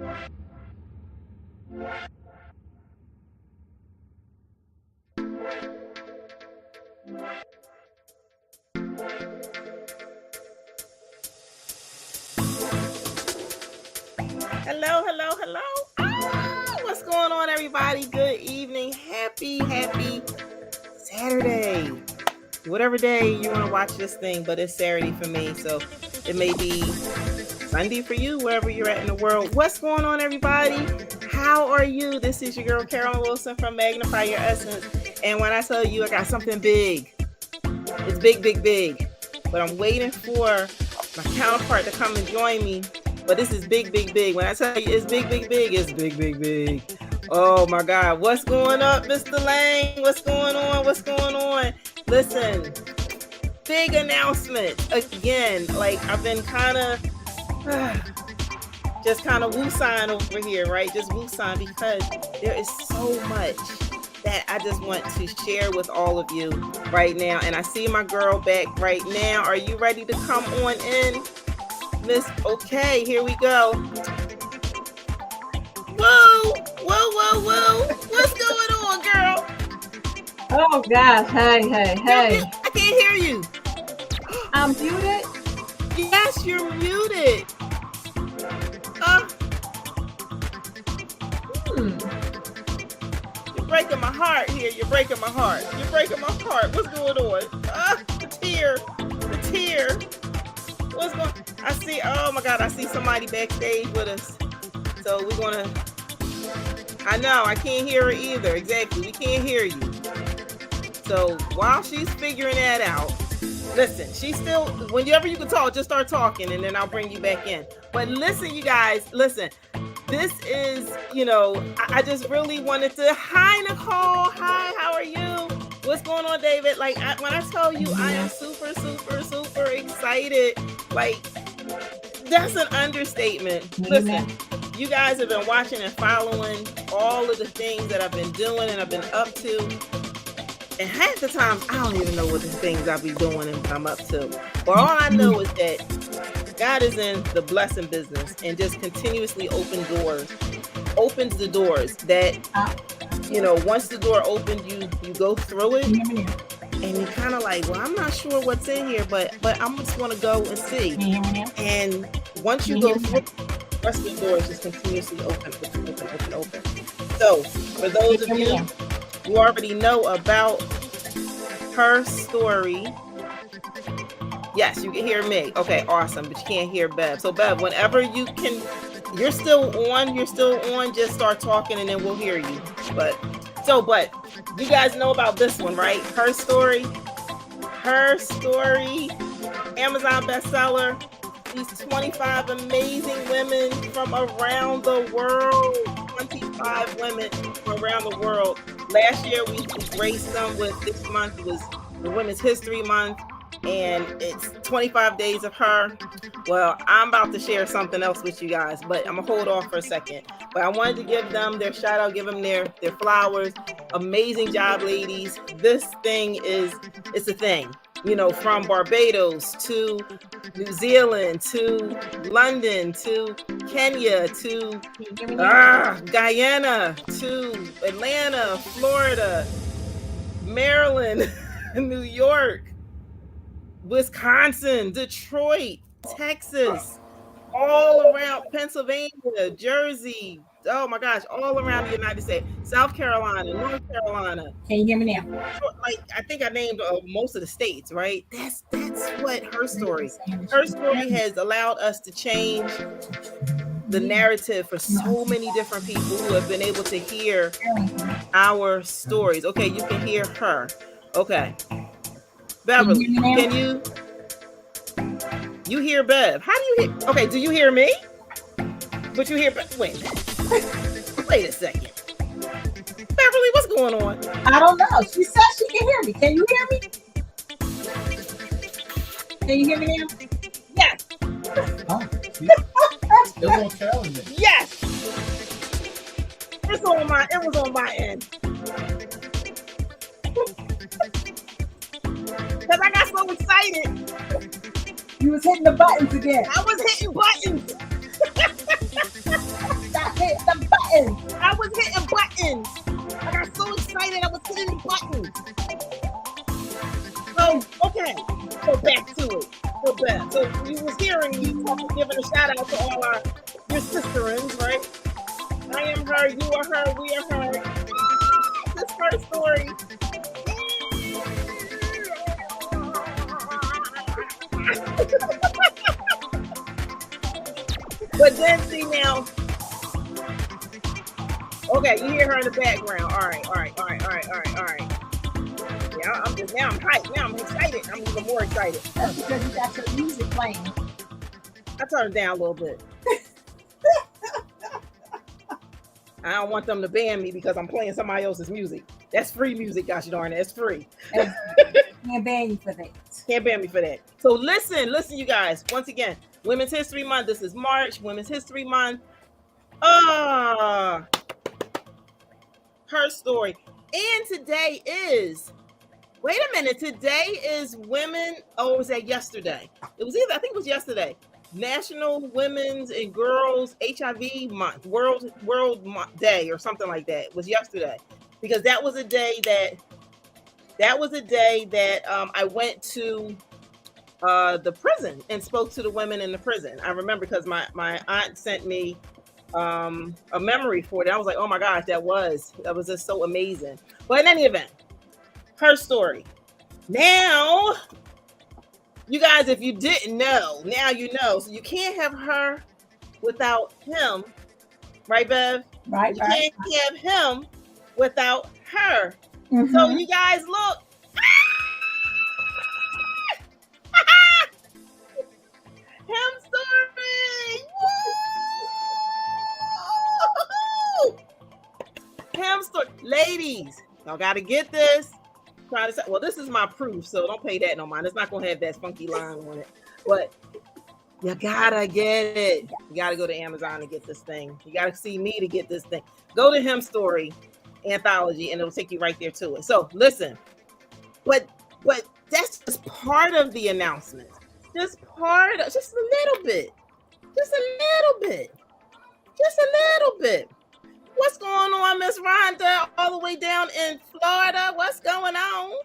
Hello, hello, hello. What's going on, everybody? Good evening. Happy Saturday. Whatever day you want to watch this thing, but it's Saturday for me, so it may be Sunday for you, wherever you're at in the world. What's going on, everybody? How are you? This is your girl, Carolyn Wilson from Magnify Your Essence. And when I tell you I got something big, it's big. But I'm waiting for my counterpart to come and join me. But this is big. When I tell you it's big, it's big. Oh my God. What's going up, Mr. Lang? What's going on? Listen, big announcement again. Like, I've been kind of just kind of woo-sign over here, right? Just woo-sign, because there is so much that I just want to share with all of you right now. And I see my girl back right now. Are you ready to come on in, Miss? Okay, here we go. Whoa. What's going on, girl? Oh gosh, hey. I can't hear you. I'm muted? Yes, you're muted. You're breaking my heart here. You're breaking my heart. What's going on? The tear. What's going on? I see, oh my God, I see somebody backstage with us. So we're gonna, I know, I can't hear her either. Exactly, we can't hear you. So while she's figuring that out, listen, she's still, whenever you can talk, just start talking and then I'll bring you back in. But listen, you guys, listen, this is, I just really wanted to, hi Nicole, hi, how are you? What's going on, David? Like, when I tell you I am super excited, like, that's an understatement. Listen, you guys have been watching and following all of the things that I've been doing and I've been up to. And half the times, I don't even know what the things I'll be doing and I'm up to. But all I know is that God is in the blessing business and just continuously opens the doors that, once the door opened, you go through it and you kind of like, well, I'm not sure what's in here, but I'm just going to go and see. And once you go through, the rest of the doors just continuously open. So for those of you who already know about her story, yes, you can hear me. Okay, awesome, but you can't hear Bev. So Bev, whenever you can, you're still on, just start talking and then we'll hear you. But you guys know about this one, right? Her story, Amazon bestseller. These 25 amazing women from around the world. 25 women from around the world. Last year we graced them with, this month was the Women's History Month, and it's 25 days of her. Well, I'm about to share something else with you guys, but I'm gonna hold off for a second. But I wanted to give them their shout out, give them their flowers. Amazing job, ladies. This thing it's a thing. From Barbados to New Zealand to London to Kenya to Guyana to Atlanta, Florida, Maryland, New York, Wisconsin, Detroit, Texas, all around Pennsylvania, Jersey. Oh my gosh, all around the United States, South Carolina, North Carolina. Can you hear me now? Like, I think I named most of the states, right? That's what her story has allowed us to change the narrative for so many different people who have been able to hear our stories. Okay, you can hear her. Okay. Beverly, can you hear Bev? How do you hear? Okay, do you hear me? But you hear, wait a minute. Wait a second. Beverly, what's going on? I don't know. She said she can hear me. Can you hear me? Can you hear me now? Yes. Oh, it won't tell me. Yes. It was on my end. Because I got so excited. You was hitting the buttons again. I was hitting buttons. buttons. I was hitting buttons. I got so excited. I was hitting buttons. So, okay. So back to it. So you was hearing me talking, giving a shout out to all your sisterins, right? I am her, you are her, we are her. This first story. But then see now. Okay, you hear her in the background. All right. Yeah, I'm hyped. Now I'm excited. I'm even more excited. That's because you got your music playing. I turned it down a little bit. I don't want them to ban me because I'm playing somebody else's music. That's free music, gosh darn it. It's free. Can't ban you for that. Can't ban me for that. So listen, you guys. Once again, Women's History Month. This is March, Women's History Month. Her story. And today is, wait a minute, today is women, was that yesterday? I think it was yesterday. National Women's and Girls HIV Month, World Day or something like that. It was yesterday. Because that was a day that I went to the prison and spoke to the women in the prison. I remember because my aunt sent me a memory for it. I was like, oh my gosh, that was just so amazing. But in any event, her story. Now, you guys, if you didn't know, now you know. So you can't have her without him, right, Bev? Right. You can't have him without her. Mm-hmm. So you guys look. Him story. Woo! Him story. Ladies, y'all gotta get this. Try to say, well, this is my proof, so don't pay that no mind. It's not gonna have that funky line on it. But you gotta get it. You gotta go to Amazon to get this thing. You gotta see me to get this thing. Go to Him Story Anthology and it'll take you right there to it. So listen, but that's just part of the announcement. Just a little bit. What's going on, Miss Rhonda, all the way down in Florida? What's going on?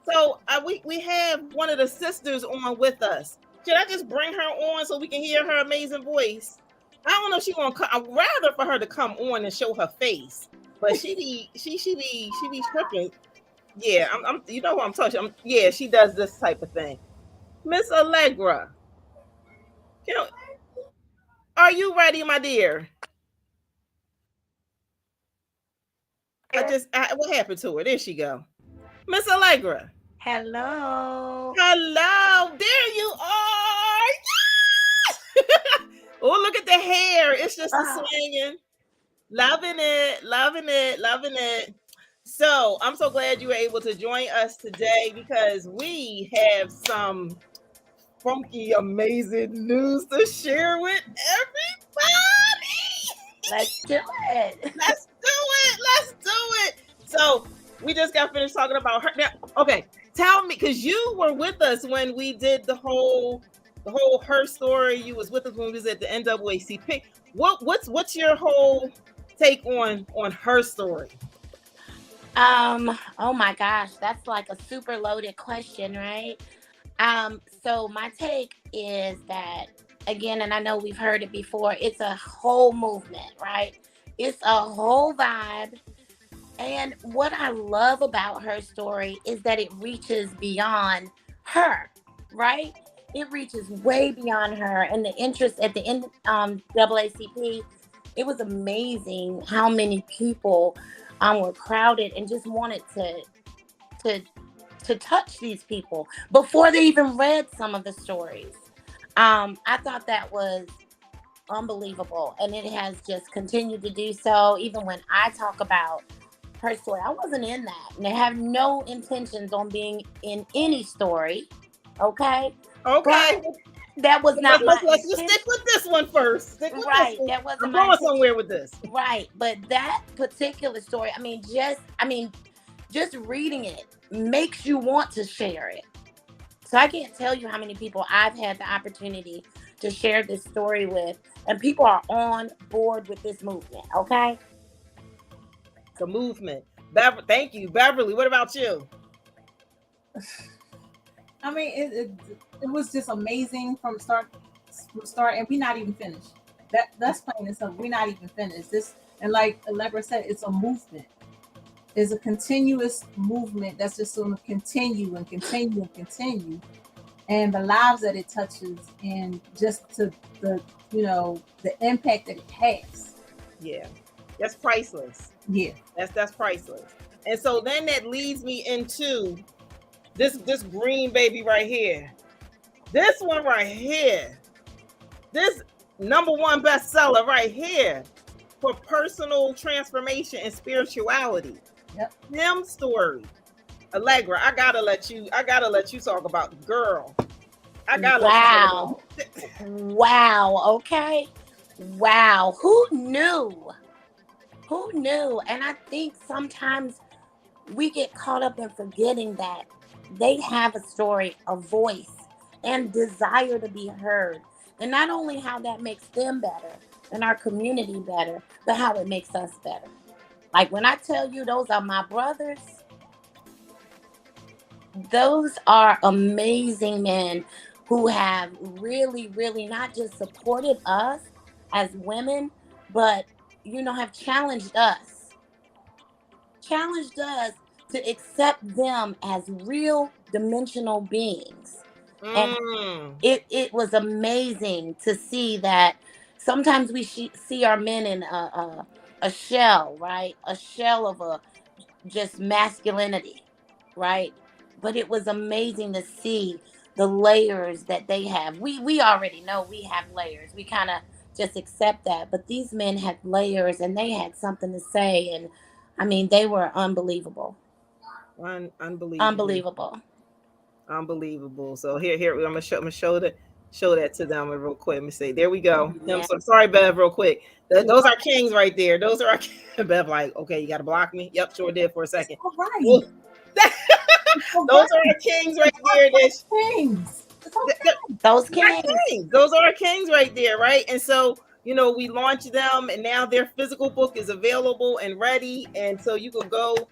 So we have one of the sisters on with us. Should I just bring her on so we can hear her amazing voice? I don't know if she won't come. I'd rather for her to come on and show her face, but she be tripping. Yeah, I'm you know who I'm talking. Yeah, she does this type of thing. Miss Allegra, are you ready, my dear? What happened to her? There she go. Miss Allegra. Hello. There you are. Yes! Oh, look at the hair. It's just swinging. Loving it. So I'm so glad you were able to join us today because we have some funky, amazing news to share with everybody. Let's do it. Let's do it. So we just got finished talking about her. Now, okay, tell me, because you were with us when we did the whole her story. You was with us when we was at the NAACP. What's your whole take on her story? Oh my gosh, that's like a super loaded question, right? So my take is that, again, and I know we've heard it before, it's a whole movement, right? It's a whole vibe. And what I love about her story is that it reaches beyond her, right? It reaches way beyond her. And the interest at the NAACP, it was amazing how many people were crowded and just wanted to touch these people before they even read some of the stories. I thought that was unbelievable, and it has just continued to do so. Even when I talk about her story, I wasn't in that, and I have no intentions on being in any story. Okay. But that was not. Let's just stick with this one first. That wasn't. I'm going somewhere with this. Right, but that particular story, just reading it makes you want to share it. So I can't tell you how many people I've had the opportunity to share this story with, and people are on board with this movement. Okay. The movement. Thank you, Beverly. What about you? I mean, it was just amazing from start, and we're not even finished. That's plain and simple. We're not even finished. This, and like Allegra said, it's a movement. It's a continuous movement that's just going to continue and continue and continue, and the lives that it touches, and just to the the impact that it has. Yeah, that's priceless. Yeah, that's priceless. And so then that leads me into this green baby right here. This one right here. This #1 bestseller right here for personal transformation and spirituality. Yep. Him story. Allegra, I gotta let you talk about the girl. I gotta Wow. Wow. Okay. Wow. Who knew? Who knew? And I think sometimes we get caught up in forgetting that they have a story, a voice, and desire to be heard. And not only how that makes them better and our community better, but how it makes us better. Like when I tell you those are my brothers, those are amazing men who have really, really not just supported us as women, but have challenged us to accept them as real dimensional beings. And it was amazing to see that sometimes we see our men in a shell, right? A shell of just masculinity, right? But it was amazing to see the layers that they have. We already know we have layers. We kind of just accept that. But these men had layers, and they had something to say. And I mean, they were unbelievable. Unbelievable. So here I'm gonna show that to them real quick. Let me see. There we go. Yeah. So sorry, Bev, real quick. Those are kings right there. Those are our Bev. Like, okay, you got to block me. Yep, sure did for a second. all right. Those are our kings right there. Kings. Those kings. Those are our kings right there, right? And so we launched them, and now their physical book is available and ready. And so you can go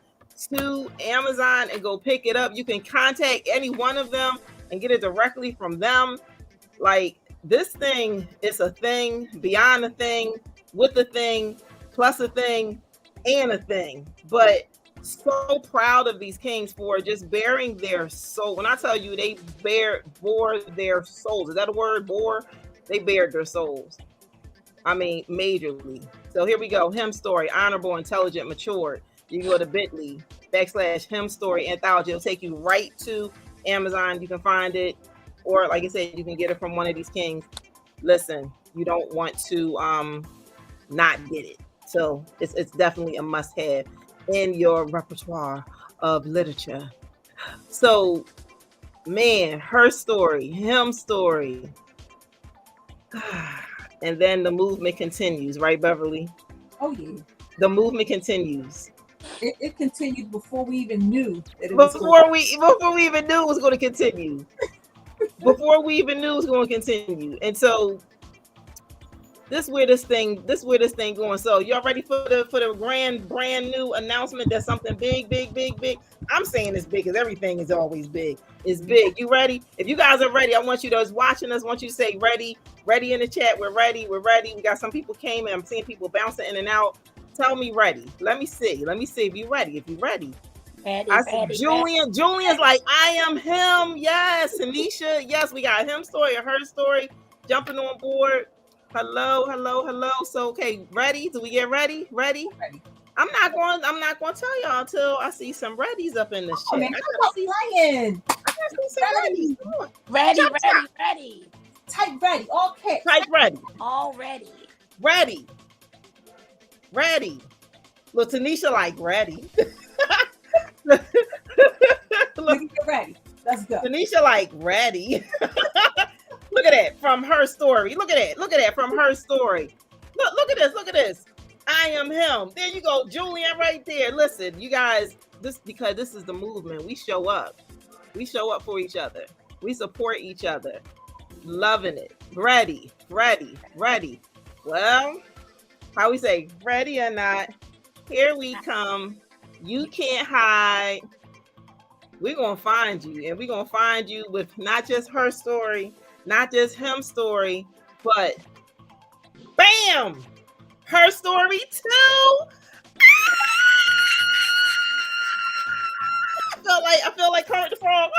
to Amazon and go pick it up. You can contact any one of them and get it directly from them. Like, this thing is a thing, beyond a thing, with a thing, plus a thing, and a thing. But so proud of these kings for just bearing their soul. When I tell you they bore their souls, is that a word? Bore? They bared their souls. I mean, majorly. So here we go. Him story, honorable, intelligent, matured. You can go to bit.ly/him story anthology. It'll take you right to Amazon. You can find it, or like I said, you can get it from one of these kings. Listen, you don't want to not get it. So it's definitely a must-have in your repertoire of literature. So, man, her story, him story. And then the movement continues, right, Beverly? Oh, yeah. The movement continues. It continued before we even knew that it before we even knew it was going to continue. Before we even knew it was going to continue. And so this where this thing going. So y'all ready for the brand new announcement? That's something big. I'm saying it's big because everything is always big. It's big. You ready? If you guys are ready, I want you those watching us. I want you to say ready in the chat. We're ready. We got some people came and I'm seeing people bouncing in and out. Tell me ready. Let me see if you're ready. Ready, Julian's like, I am him. Yes. Anisha, yes, we got him story or her story jumping on board. Hello. So okay, ready? Do we get ready? Ready. I'm not going to tell y'all until I see some readies up in this chat. Man, I see some readies. Ready. Type ready. Okay. Type ready. Already. Ready. Look, Tanisha like ready. Look, get ready. Let's go. Tanisha like ready. Look at that from her story. Look at that from her story. Look at this. I am him. There you go, Julian, right there. Listen, you guys, because this is the movement. We show up. We show up for each other. We support each other. Loving it. Ready. Well, how we say, ready or not, here we come. You can't hide. We're going to find you, and we're going to find you with not just her story, not just him story, but bam, her story too. I feel like Kermit the Frog.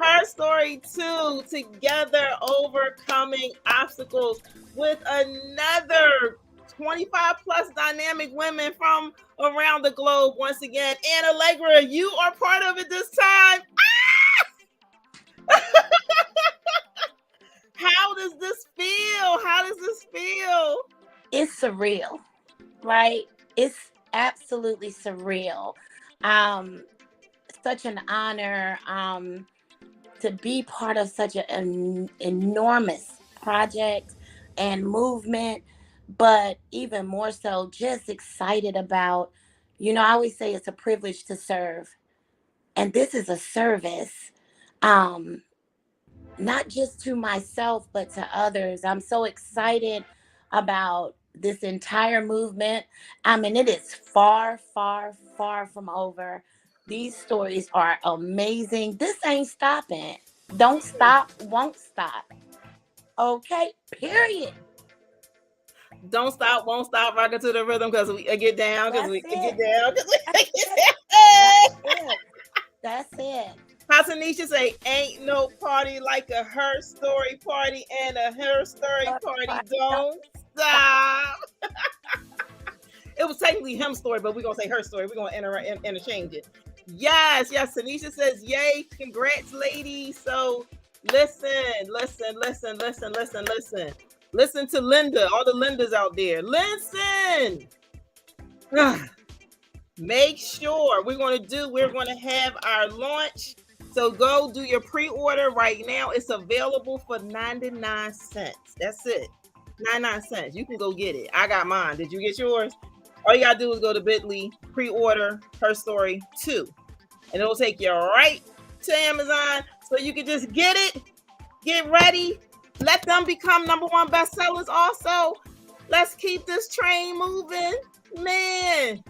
Her story too, together overcoming obstacles with another 25 plus dynamic women from around the globe once again. And Allegra, you are part of it this time. How does this feel? It's surreal, right? It's absolutely surreal. Such an honor to be part of such an enormous project and movement, but even more so, just excited about, I always say it's a privilege to serve. And this is a service, not just to myself, but to others. I'm so excited about this entire movement. I mean, it is far, far, far from over. These stories are amazing. This ain't stopping. Don't stop, won't stop. Okay, period. Don't stop, won't stop, rocking to the rhythm because we get down, because we get down. That's it. How Tanisha say, ain't no party like a her story party, and a her story party don't stop. It was technically him story, but we're going to say her story. We're going to interchange it. Yes. Tanisha says, yay, congrats, ladies. So listen. Listen to Linda, all the Lindas out there. Listen. Make sure we're going to have our launch. So go do your pre-order right now. It's available for 99 cents. That's it. 99 cents. You can go get it. I got mine. Did you get yours? All you got to do is go to Bitly, pre-order Her Story 2. And it'll take you right to Amazon. So you can just get it. Get ready. Let them become #1 bestsellers also. Let's keep this train moving. Man.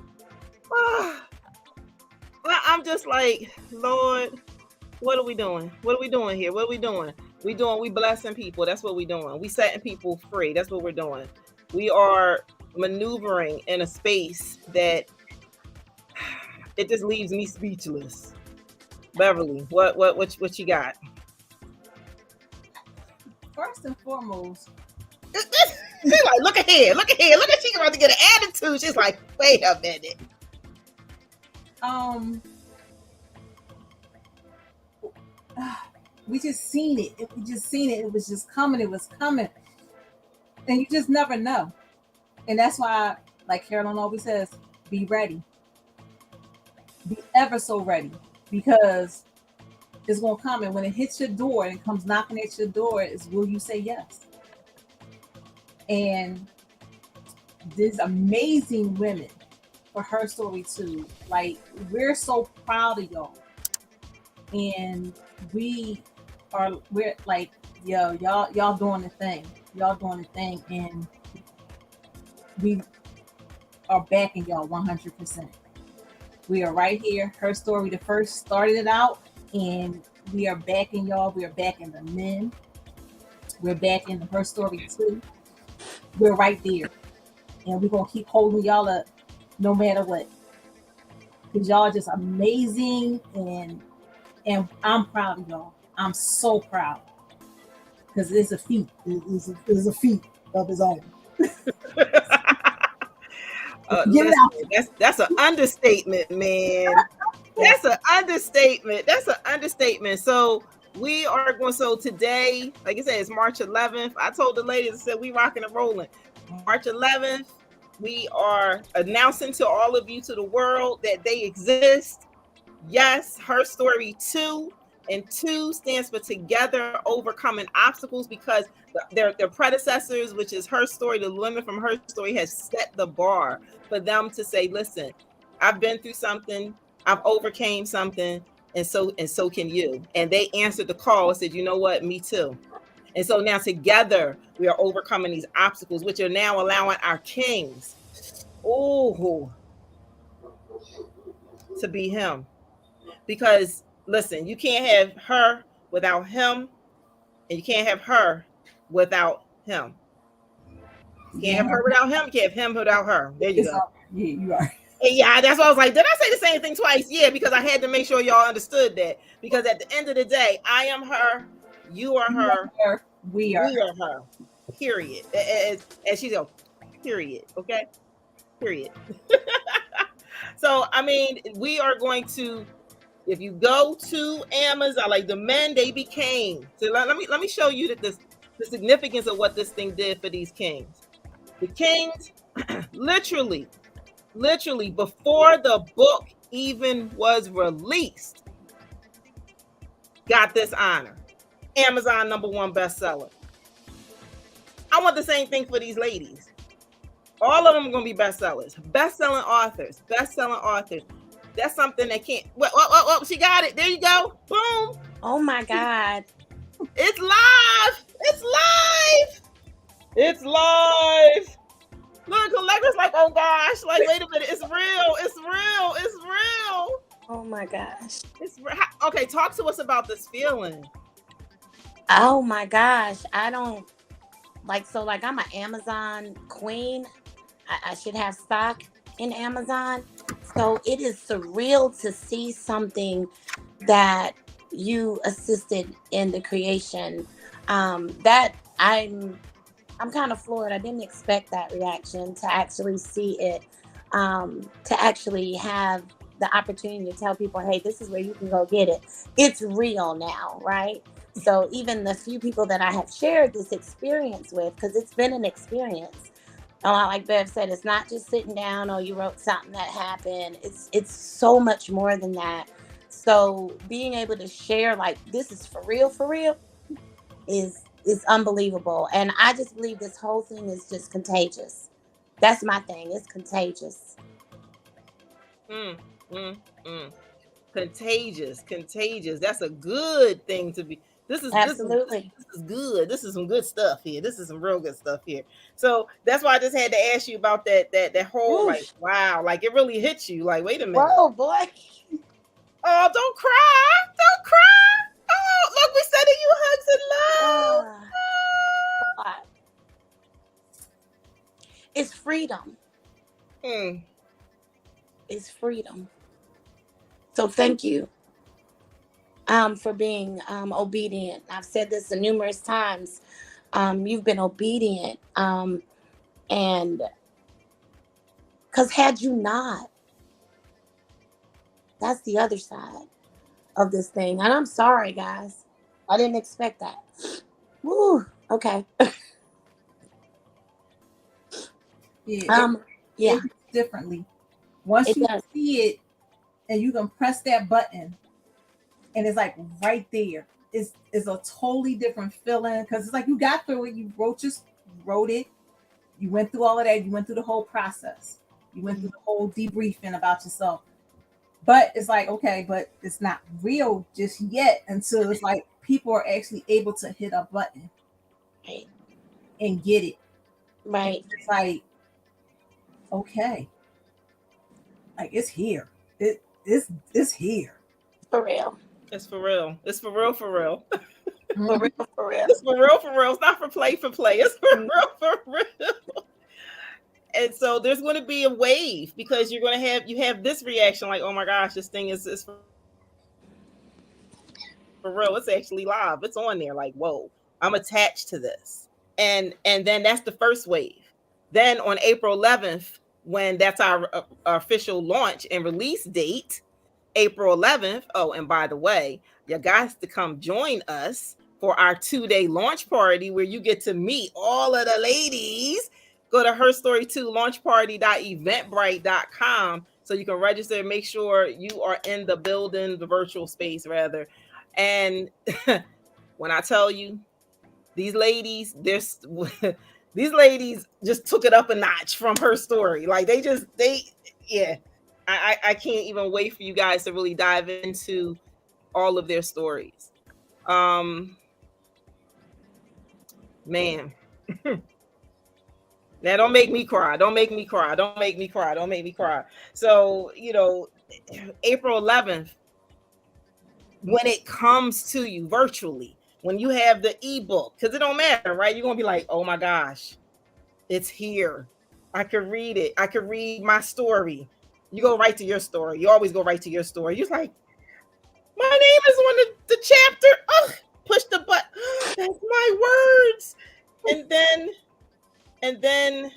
I'm just like, Lord, what are we doing? What are we doing here? What are we doing? We blessing people. That's what we're doing. We setting people free. That's what we're doing. We are maneuvering in a space that it just leaves me speechless. Beverly, what you got? First and foremost, She's like, look ahead. She's about to get an attitude. She's like, wait a minute. We just seen it. It was just coming. It was coming. And you just never know. And that's why, like Carolyn always says, be ready. Be ever so ready. Because it's going to come. And when it hits your door and it comes knocking at your door, is will you say yes? And these amazing women for Her Story too. Like, we're so proud of y'all. And we're like, yo, y'all doing the thing. Y'all doing the thing. And we are backing y'all 100%. We are right here. Her Story, the first started it out, and we are backing y'all. We are backing the men. We're backing the Her Story too. We're right there. And we're going to keep holding y'all up no matter what. Because y'all are just amazing, and I'm proud of y'all. I'm so proud. Because it's a feat. It's a feat of his own. That's an understatement, man. That's an understatement. So we are going. So today, like I said, it's March 11th. I told the ladies, I said we rocking and rolling. March 11th, we are announcing to all of you, to the world, that they exist. Yes, Her Story 2. And 2 stands for Together Overcoming Obstacles, because their predecessors, which is Her Story, the women from Her Story, has set the bar for them to say, listen, I've been through something, I've overcame something, and so can you. And they answered the call and said, you know what, me too. And so now together we are overcoming these obstacles, which are now allowing our kings, to be him. Because listen, you can't have her without him, and you can't have her without him. You can't have her without him. You can't have him without her. There you go. Yeah, you are. And yeah, that's why I was like, did I say the same thing twice? Yeah, because I had to make sure y'all understood that. Because at the end of the day, I am her, you are her, we are her. Period. And she's a period. Okay. Period. So I mean, we are going to. If you go to Amazon, like the men, they became. So let me show you that the significance of what this thing did for these kings. The kings, literally before the book even was released, got this honor. Amazon #1 bestseller. I want the same thing for these ladies. All of them are going to be bestsellers. Best-selling authors. That's something that can't. Well, she got it. There you go. Boom. Oh my God. It's live. Look, Allegra's like, oh gosh, like, wait a minute, it's real. Oh my gosh. It's real. Okay, talk to us about this feeling. Oh my gosh. I don't like, so like I'm an Amazon queen. I should have stock in Amazon. So it is surreal to see something that you assisted in the creation. That I'm kind of floored. I didn't expect that reaction, to actually see it, to actually have the opportunity to tell people, hey, this is where you can go get it. It's real now, right? So even the few people that I have shared this experience with, because it's been an experience. Like Bev said, it's not just sitting down, or you wrote something that happened. It's so much more than that. So being able to share, like, this is for real, is unbelievable. And I just believe this whole thing is just contagious. That's my thing. It's contagious. Contagious. That's a good thing to be. Absolutely. This is good. This is some good stuff here. This is some real good stuff here. So that's why I just had to ask you about that whole, like, wow, like it really hit you. Like, wait a minute. Whoa, boy. Oh, don't cry. Oh, look, we sending you hugs and love. It's freedom. It's freedom. So thank you for being obedient. I've said this numerous times. You've been obedient. And because had you not, that's the other side of this thing. And I'm sorry, guys. I didn't expect that. Woo. Okay. Yeah. Differently. Once you see it and you can press that button and it's like right there, it's a totally different feeling, because it's like you got through it. You wrote it. You went through all of that. You went through the whole process. You went through the whole debriefing about yourself. But it's like, okay, but it's not real just yet until it's like people are actually able to hit a button and get it. Right. It's like, okay, like it's here. It's here. For real. It's for real. It's for real. For real. It's for real. It's not for play. It's for real. And so there's going to be a wave, because you're going to have this reaction, like, oh my gosh, this thing is for real. It's actually live. It's on there. Like, whoa, I'm attached to this. And then that's the first wave. Then on April 11th, when that's our official launch and release date, April 11th. Oh, and by the way, you guys to come join us for our 2-day launch party, where you get to meet all of the ladies. Go to herstory2launchparty.eventbrite.com so you can register and make sure you are in the building, the virtual space rather. And when I tell you, these ladies just took it up a notch from Her Story. Like I can't even wait for you guys to really dive into all of their stories. Man. Now don't make me cry. Don't make me cry. Don't make me cry. Don't make me cry. So, April 11th, when it comes to you virtually, when you have the ebook, because it don't matter, right? You're gonna be like, oh my gosh, it's here. I could read it. I could read my story. You go right to your story. You always go right to your story. You're like, my name is on the chapter. Oh, push the button. That's my words. And then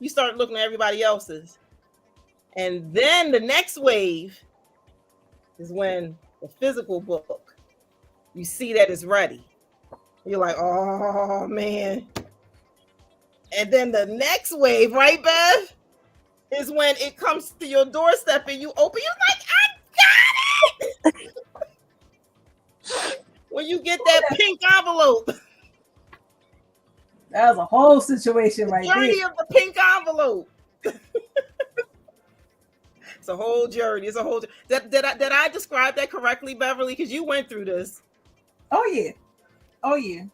you start looking at everybody else's. And then the next wave is when the physical book, you see that it's ready. You're like, oh man. And then the next wave, right, Bev, is when it comes to your doorstep and you open, you're like, I got it. When you get that pink envelope. That was a whole situation right there. Journey of the pink envelope. It's a whole journey. It's a whole. Did I describe that correctly, Beverly? Because you went through this. Oh yeah. You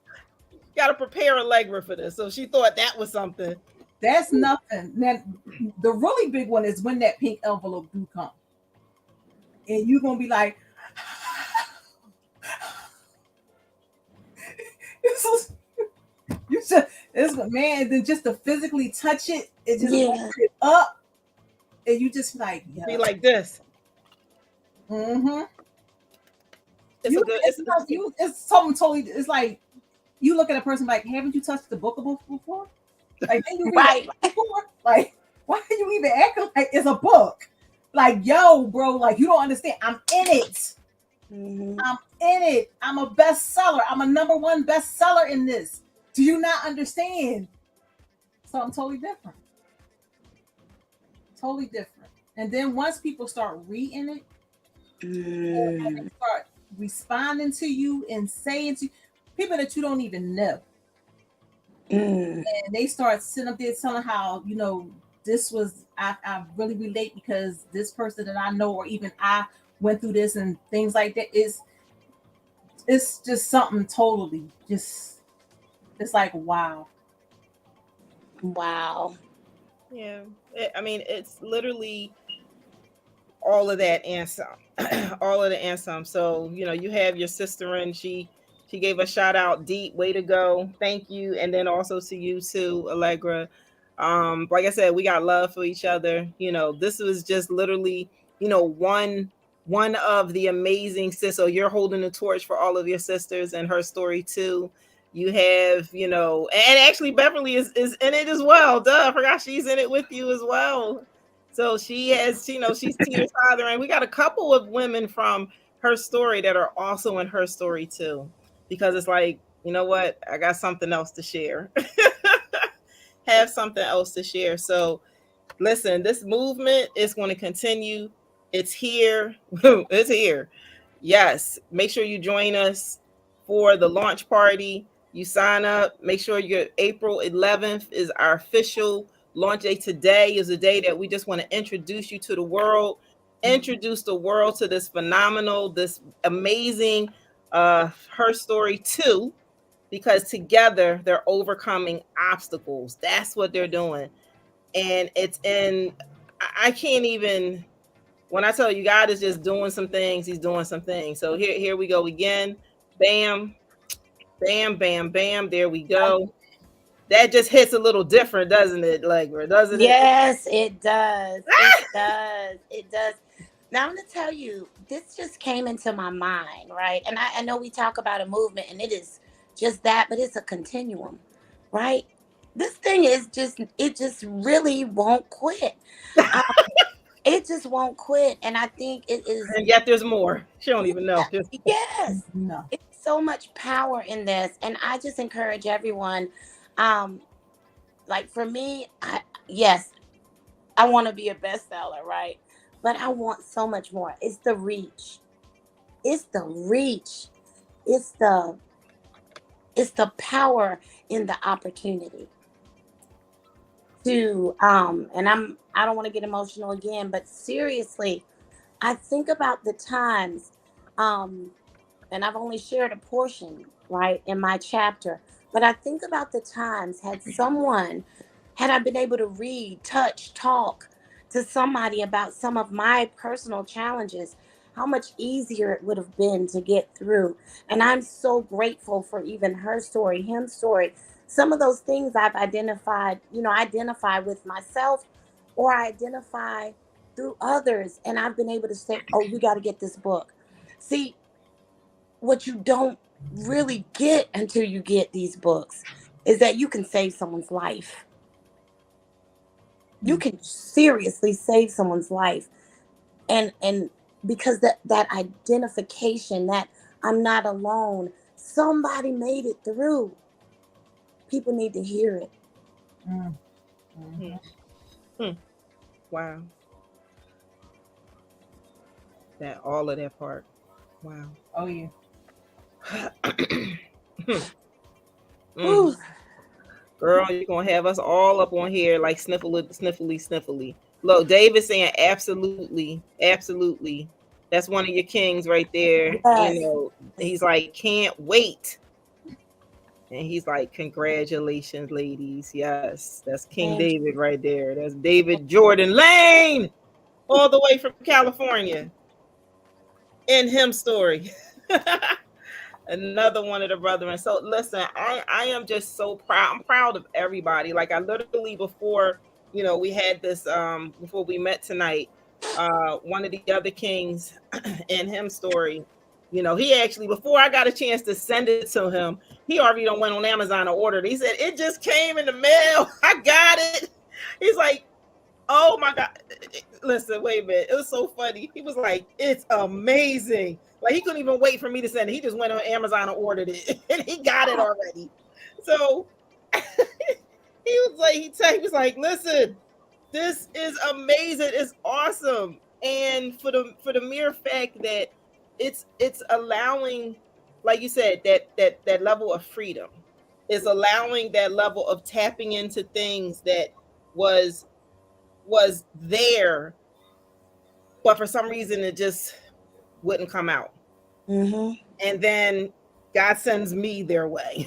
got to prepare Allegra for this. So she thought that was something. That's nothing. Now, the really big one is when that pink envelope do come, and you're gonna be like, it's man. Then just to physically touch it, it just opens it up, and you just like be like this. Mm-hmm. It's something totally. It's like you look at a person like, haven't you touched the book before? Like, didn't you read it before? Like, why are you even acting like it's a book? Like, yo, bro, like you don't understand. I'm in it. Mm-hmm. I'm in it. I'm a bestseller. I'm a #1 bestseller in this. Do you not understand? So I'm totally different. Totally different. And then once people start reading it, and they start responding to you and saying to you, people that you don't even know. And they start sitting up there telling how, this was, I really relate because this person that I know, or even I went through this and things like that. It's just something totally just, it's like, wow. Yeah. It's literally all of that and some. All of the and some. So, you have your sister and she gave a shout out, Deep, way to go. Thank you. And then also to you too, Allegra. Like I said, we got love for each other. This was just literally, one of the amazing sisters. So you're holding the torch for all of your sisters and her story too. You have, and actually Beverly is in it as well. Duh, I forgot she's in it with you as well. So she has, she's Tina's father, and we got a couple of women from her story that are also in her story too, because it's like, you know what? I got something else to share. Have something else to share. So listen, this movement is going to continue. It's here. It's here. Yes. Make sure you join us for the launch party. You sign up. Make sure your April 11th is our official launch day. Today is a day that we just want to introduce you to the world, introduce the world to this phenomenal, this amazing her story too, because together they're overcoming obstacles. That's what they're doing. And I can't even, when I tell you God is just doing some things, he's doing some things. So here we go again. Bam, bam, bam, bam. There we go. That just hits a little different, doesn't it, Allegra? Doesn't it? Yes, it does. It does. It does. Now I'm going to tell you, this just came into my mind, right? And I know we talk about a movement, and it is just that, but it's a continuum, right? This thing is it just really won't quit. It just won't quit. And I think it is. And yet there's more. She don't even know. Yes. No. It's so much power in this. And I just encourage everyone. Like for me, I want to be a bestseller, right? But I want so much more. It's the reach. It's the reach. It's the power in the opportunity to and I don't want to get emotional again, but seriously, I think about the times And I've only shared a portion, right, in my chapter. But I think about the times had I been able to read, touch, talk to somebody about some of my personal challenges, how much easier it would have been to get through. And I'm so grateful for even her story, his story. Some of those things I've identified, identify with myself or I identify through others. And I've been able to say, oh, you got to get this book. See, what you don't really get until you get these books is that you can save someone's life. You can seriously save someone's life. And because that identification, that I'm not alone, somebody made it through. People need to hear it. Wow. That all of that part. Wow. Oh yeah. Ooh. Girl, you're gonna have us all up on here like sniffly. Look, David saying absolutely. That's one of your kings right there. Yes. You know, he's like, can't wait. And he's like, congratulations, ladies. Yes, that's King David right there. That's David Jordan Lane, all the way from California. In him story. Another one of the brethren. So listen, I am just so proud. I'm proud of everybody. Like I literally before, we had this before we met tonight, one of the other kings in him story, he actually, before I got a chance to send it to him, he already done went on Amazon and ordered it. He said, it just came in the mail. I got it. He's like, oh my God. Listen, wait a minute. It was so funny. He was like, it's amazing. Like he couldn't even wait for me to send it. He just went on Amazon and ordered it, and he got it already. So he was like, listen, this is amazing. It's awesome. And for the mere fact that it's allowing, like you said, that level of freedom is allowing that level of tapping into things that was there, but for some reason it just wouldn't come out. Mm-hmm. And then God sends me their way.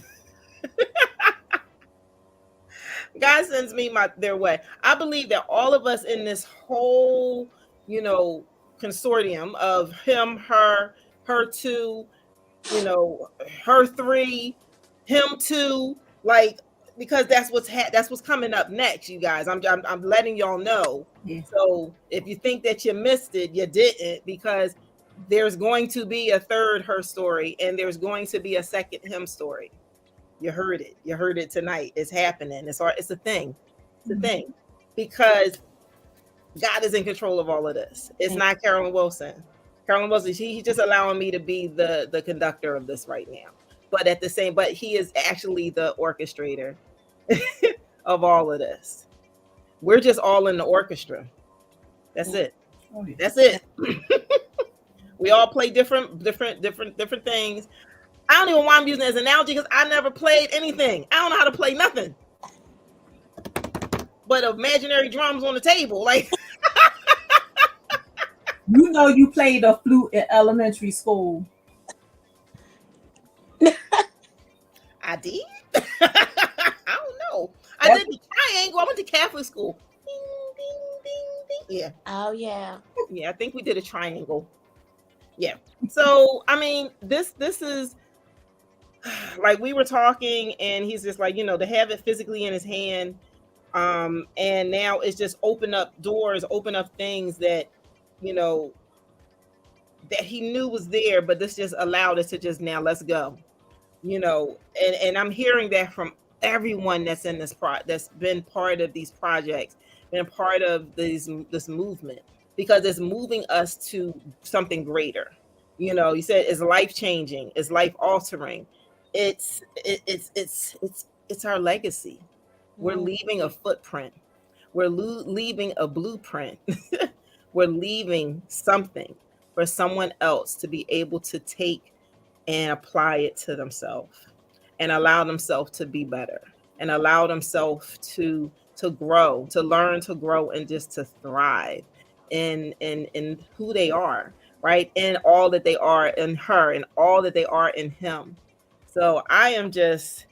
God sends me their way. I believe that all of us in this whole, consortium of him, her two, her three, him two, like, because that's what's coming up next, you guys. I'm letting y'all know. Yeah. So if you think that you missed it, you didn't, because there's going to be a third her story, and there's going to be a second him story. You heard it. You heard it tonight. It's happening. It's a thing. It's a thing, because God is in control of all of this. It's not Carolyn Wilson. Carolyn Wilson, he's just allowing me to be the conductor of this right now. But he is actually the orchestrator of all of this. We're just all in the orchestra. That's it. That's it. We all play different things. I don't even know why I'm using it as an analogy, because I never played anything. I don't know how to play nothing but imaginary drums on the table. Like, you played a flute in elementary school. I did. I don't know. I did the triangle. I went to Catholic school. Ding, ding, ding, ding. Yeah. Oh yeah. Yeah, I think we did a triangle. Yeah. So I mean, this is like, we were talking, and he's just like, to have it physically in his hand, and now it's just open up doors, open up things that that he knew was there, but this just allowed us to just, now let's go. And I'm hearing that from everyone that's in this that's been part of these projects, been part of this movement, because it's moving us to something greater. You said it's life changing, it's life altering. It's our legacy. We're leaving a footprint. We're leaving a blueprint. We're leaving something for someone else to be able to take and apply it to themselves, and allow themselves to be better, and allow themselves to grow, to learn, to grow, and just to thrive in who they are. right? In all that they are in her and all that they are in him. So I am just,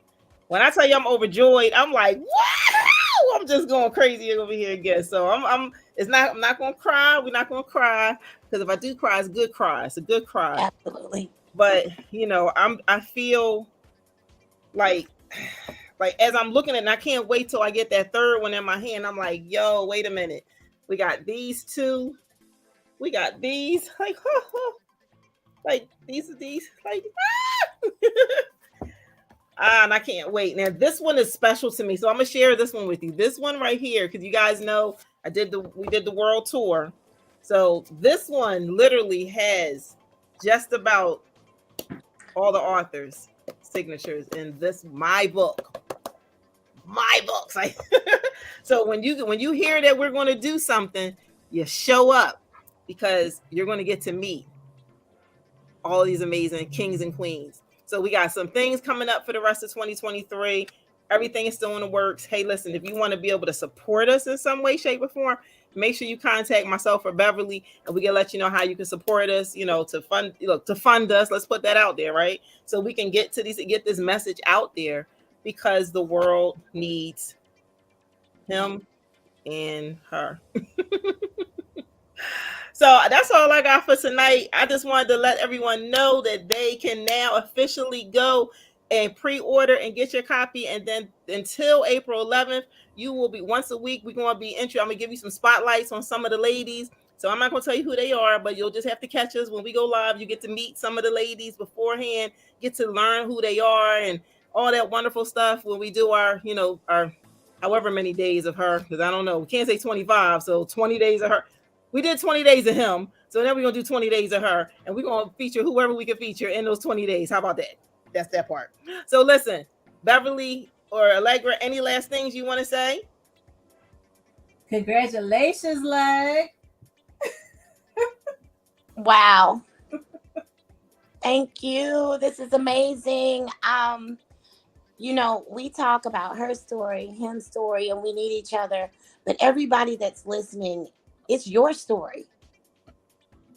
when I tell you I'm overjoyed, I'm like, wow, I'm just going crazy over here again. So I'm not going to cry. We're not going to cry, because if I do cry, it's a good cry. It's a good cry. Absolutely. But I feel like as I'm looking at it, and I can't wait till I get that third one in my hand. I'm like, yo, wait a minute. We got these two. We got these. Like, like these, like, and I can't wait. Now, this one is special to me. So I'm gonna share this one with you. This one right here, because you guys know we did the world tour. So this one literally has just about all the authors' signatures in this my books. So when you hear that we're going to do something, you show up, because you're going to get to meet all these amazing kings and queens. So we got some things coming up for the rest of 2023. Everything is still in the works. Hey, listen, if you want to be able to support us in some way, shape, or form, make sure you contact myself or Beverly, and we can let you know how you can support us, to fund us. Let's put that out there, right? So we can get this message out there, because the world needs him and her. So that's all I got for tonight. I just wanted to let everyone know that they can now officially go and pre-order and get your copy. And then until April 11th, you will be, once a week, we're going to be I'm going to give you some spotlights on some of the ladies. So I'm not going to tell you who they are, but you'll just have to catch us when we go live. You get to meet some of the ladies beforehand, get to learn who they are and all that wonderful stuff when we do our however many days of her, because I don't know, we can't say 25, so 20 days of her. We did 20 days of him, so then we're going to do 20 days of her, and we're going to feature whoever we can feature in those 20 days. How about that? That's that part. So listen, Beverly or Allegra, any last things you want to say? Congratulations, Leg. Wow. Thank you. This is amazing. We talk about her story, his story, and we need each other. But everybody that's listening, it's your story.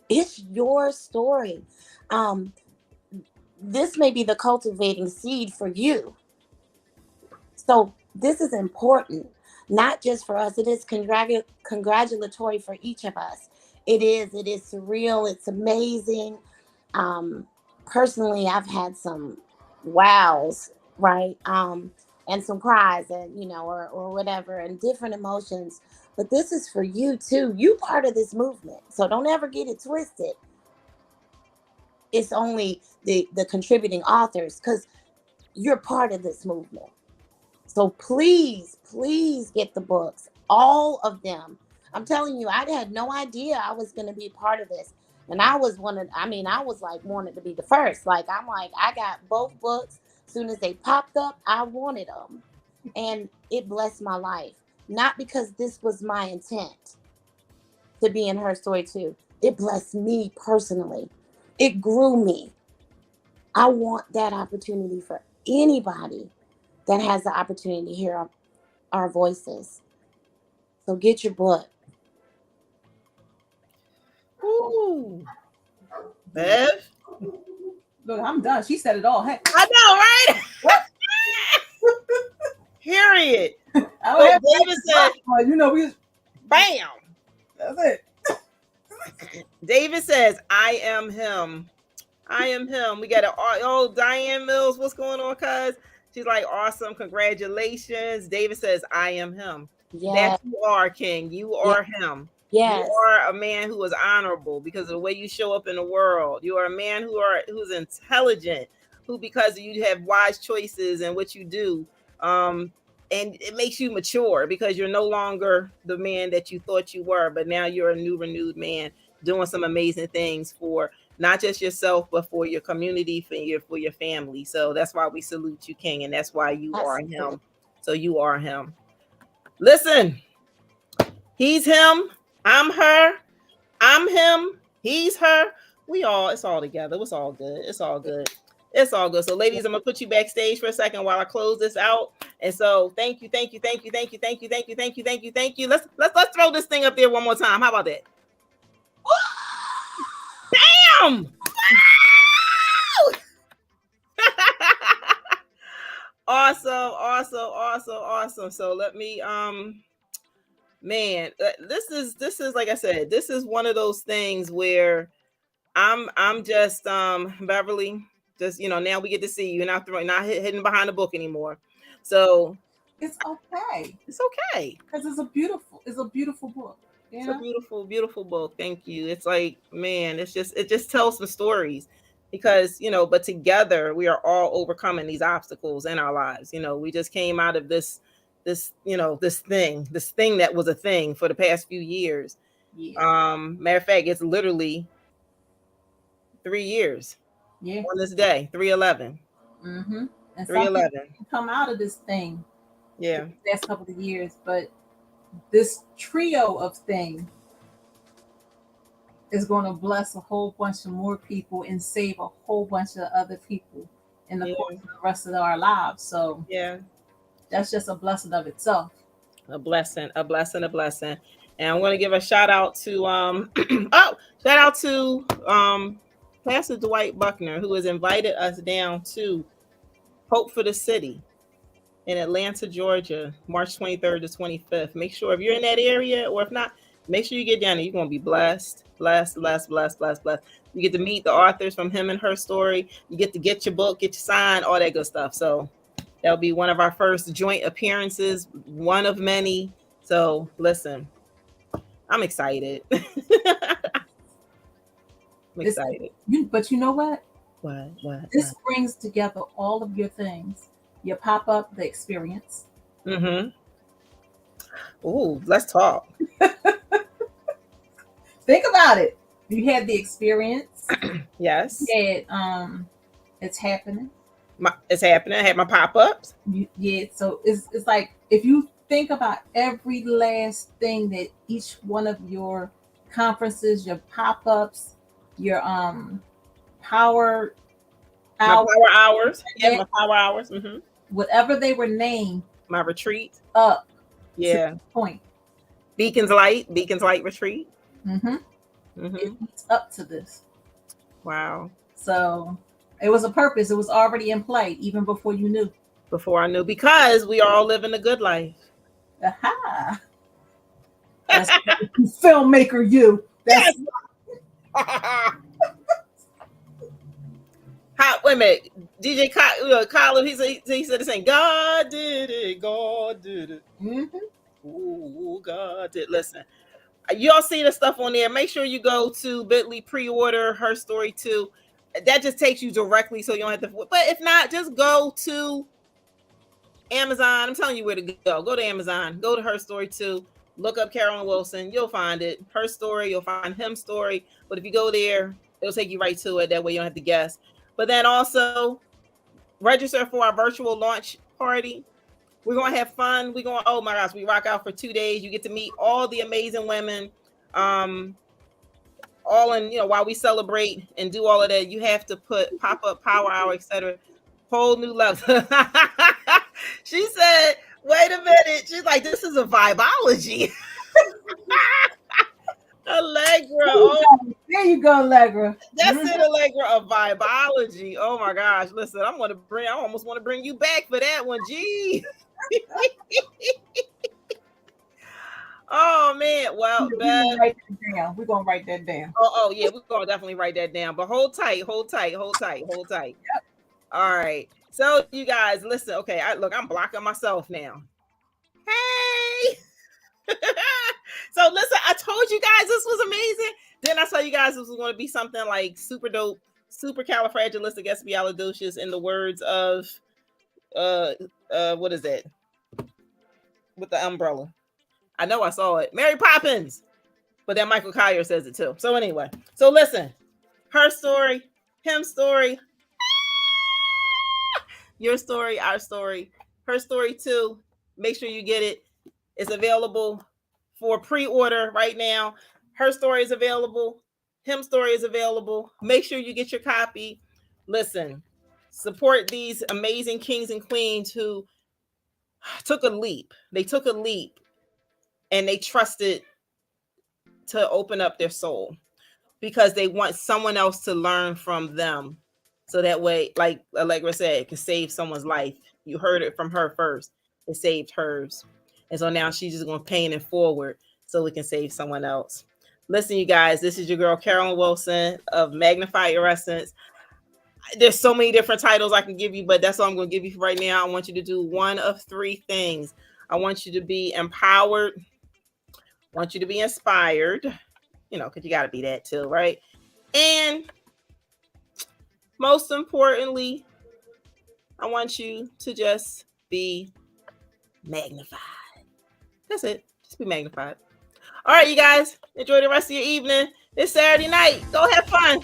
It's your story. This may be the cultivating seed for you. So this is important, not just for us. It is congratulatory for each of us. It is surreal. It's amazing. Personally, I've had some wows, right? And some cries, and or whatever, and different emotions. But this is for you too. You part of this movement, so don't ever get it twisted. It's only the contributing authors, because you're part of this movement. So please get the books, all of them. I'm telling you, I had no idea I was going to be part of this. And I was wanted to be the first. I got both books. As soon as they popped up, I wanted them. And it blessed my life. Not because this was my intent to be in her story too. It blessed me personally. It grew me. I want that opportunity for anybody that has the opportunity to hear our voices. So get your book. Ooh. Bev? Look, I'm done. She said it all. Hey. I know, right? Period. David said, bam. That's it. David says, I am him. I am him. We got Diane Mills. What's going on, cuz? She's like, awesome. Congratulations. David says, I am him. Yes. That you are, King. You are him. Yes. You are a man who is honorable because of the way you show up in the world. You are a man who's intelligent, who, because you have wise choices in what you do, and it makes you mature because you're no longer the man that you thought you were, but now you're a new, renewed man doing some amazing things for not just yourself, but for your community, for your family. So that's why we salute you, King, and that's why you are him. So you are him. Listen, he's him. I'm her. I'm him. He's her. It's all together. It's all good. It's all good. It's all good. So, ladies, I'm gonna put you backstage for a second while I close this out. And so, thank you. Let's throw this thing up there one more time. How about that? Bam! Awesome. So let me man, this is like I said, this is one of those things where I'm just Beverly, just now we get to see you, not hidden behind the book anymore. So It's okay it's okay. because it's a beautiful book. It's a beautiful book. Thank you. It's like, man, it just tells some stories because, but together we are all overcoming these obstacles in our lives. We just came out of this thing that was a thing for the past few years. Yeah. Matter of fact, it's literally 3 years. Yeah. On this day, 3/11. Mm-hmm. And 3/11. come out of this thing. Yeah. The last couple of years, but this trio of thing is going to bless a whole bunch of more people and save a whole bunch of other people in the course of the rest of our lives. So yeah, that's just a blessing of itself. A blessing. And I'm going to give a shout out to shout out to Pastor Dwight Buckner, who has invited us down to Hope for the City in Atlanta, Georgia, March 23rd to 25th. Make sure if you're in that area, or if not, make sure you get down there. You're going to be blessed. You get to meet the authors from Him and Her Story. You get to get your book, get your sign, all that good stuff. So that'll be one of our first joint appearances, one of many. So listen, I'm excited. I'm excited. But you know what? What? This brings together all of your things. Your pop-up, the experience. Mm-hmm. Ooh, let's talk. Think about it. You had the experience. Yes. You had it's happening. It's happening. I had my pop-ups. Yeah, so it's like if you think about every last thing that each one of your conferences, your pop-ups, your power hours. Yeah, my power hours. Mm-hmm. Whatever they were named. My retreat. Up. Yeah. To point. Beacons Light Retreat. Mm-hmm. Mm-hmm. It leads up to this. Wow. So it was a purpose. It was already in play even before you knew. Before I knew, because we are all living a good life. Aha. That's filmmaker you. That's wait a minute. DJ Colin, he said the same. God did it. Mm-hmm. Ooh, God did. Listen, y'all see the stuff on there. Make sure you go to Bitly, pre-order Her Story 2. That just takes you directly, so you don't have to. But if not, just go to Amazon. I'm telling you where to go. Go to Amazon. Go to Her Story 2. Look up Carolyn Wilson. You'll find it. Her Story. You'll find Him Story. But if you go there, it'll take you right to it. That way you don't have to guess. But then also register for our virtual launch party. We're going to have fun. Oh my gosh, we rock out for 2 days. You get to meet all the amazing women. All in, while we celebrate and do all of that, you have to put pop-up, power hour, etc. Whole new level. She said, wait a minute. She's like, this is a vibology. Allegra. Oh, there you go, Allegra. That's it, Allegra, of vibology. Oh my gosh. Listen, I almost want to bring you back for that one. Gee. Oh man. Well, we're gonna write that down. Oh yeah, we're gonna definitely write that down. But hold tight. Yep. All right. So you guys, listen. Okay, I'm blocking myself now. Hey. So listen, I told you guys this was amazing. Then I told you guys this was going to be something like super dope, super califragilisticexpialidocious, in the words of what is that? With the umbrella. I know I saw it. Mary Poppins. But then Michael Collier says it too. So anyway, so listen. Her Story, Him Story, your story, our story, Her Story 2. Make sure you get it. It's available for pre-order right now. Her Story is available. Him Story is available. Make sure you get your copy. Listen, support these amazing kings and queens who took a leap. They took a leap and they trusted to open up their soul. because they want someone else to learn from them. So that way, like Allegra said, it can save someone's life. You heard it from her first. It saved hers. And so now she's just going to pay it forward so we can save someone else. Listen, you guys, this is your girl, Carolyn Wilson of Magnify Your Essence. There's so many different titles I can give you, but that's all I'm going to give you right now. I want you to do one of three things. I want you to be empowered. I want you to be inspired, you know, because you got to be that too, right? And most importantly, I want you to just be magnified. That's it. Just be magnified. All right, you guys, enjoy the rest of your evening. It's Saturday night. Go have fun.